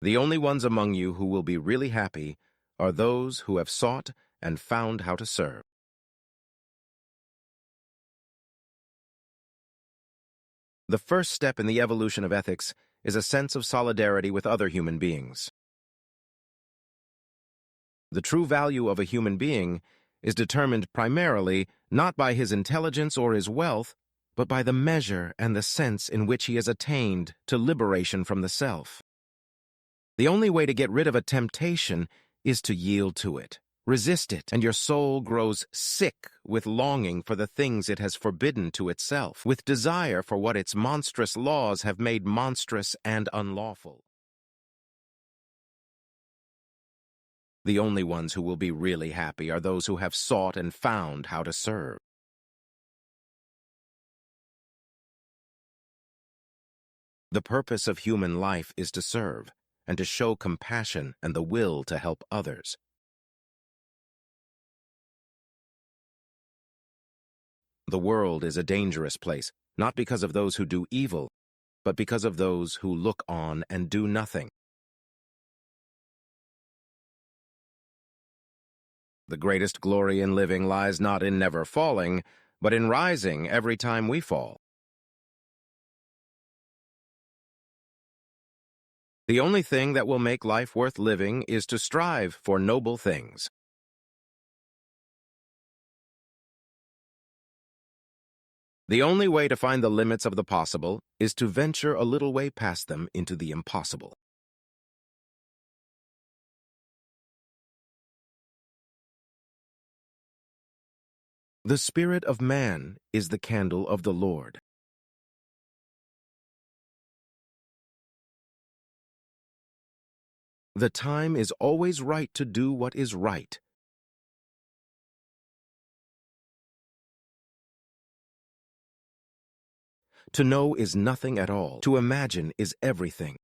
The only ones among you who will be really happy are those who have sought and found how to serve. The first step in the evolution of ethics is a sense of solidarity with other human beings. The true value of a human being is determined primarily not by his intelligence or his wealth, but by the measure and the sense in which he has attained to liberation from the self. The only way to get rid of a temptation is to yield to it. Resist it, and your soul grows sick with longing for the things it has forbidden to itself, with desire for what its monstrous laws have made monstrous and unlawful. The only ones who will be really happy are those who have sought and found how to serve. The purpose of human life is to serve, and to show compassion and the will to help others. The world is a dangerous place, not because of those who do evil, but because of those who look on and do nothing. The greatest glory in living lies not in never falling, but in rising every time we fall. The only thing that will make life worth living is to strive for noble things. The only way to find the limits of the possible is to venture a little way past them into the impossible. The spirit of man is the candle of the Lord. The time is always right to do what is right. To know is nothing at all. To imagine is everything.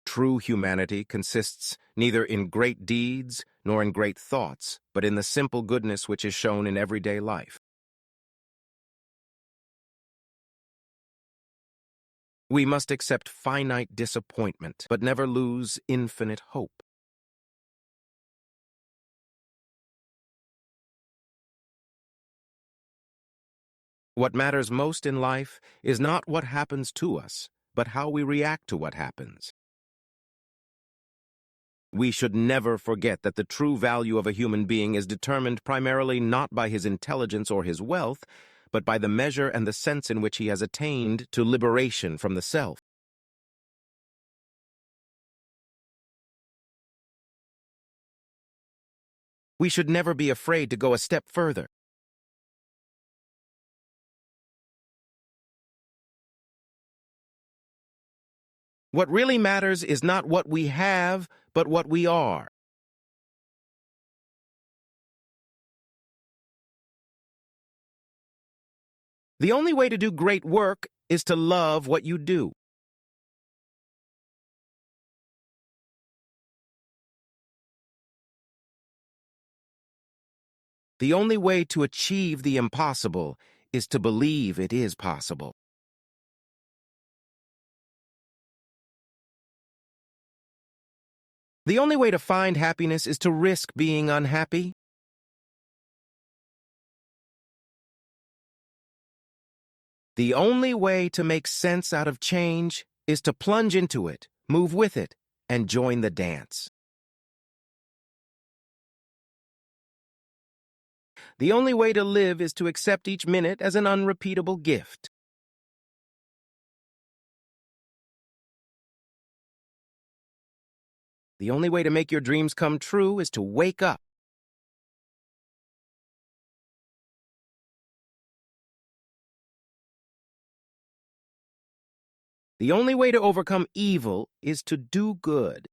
True humanity consists neither in great deeds nor in great thoughts, but in the simple goodness which is shown in everyday life. We must accept finite disappointment, but never lose infinite hope. What matters most in life is not what happens to us, but how we react to what happens. We should never forget that the true value of a human being is determined primarily not by his intelligence or his wealth, but by the measure and the sense in which he has attained to liberation from the self. We should never be afraid to go a step further. What really matters is not what we have, but what we are. The only way to do great work is to love what you do. The only way to achieve the impossible is to believe it is possible. The only way to find happiness is to risk being unhappy. The only way to make sense out of change is to plunge into it, move with it, and join the dance. The only way to live is to accept each minute as an unrepeatable gift. The only way to make your dreams come true is to wake up. The only way to overcome evil is to do good.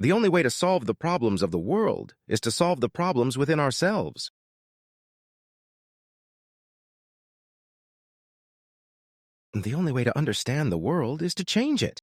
The only way to solve the problems of the world is to solve the problems within ourselves. The only way to understand the world is to change it.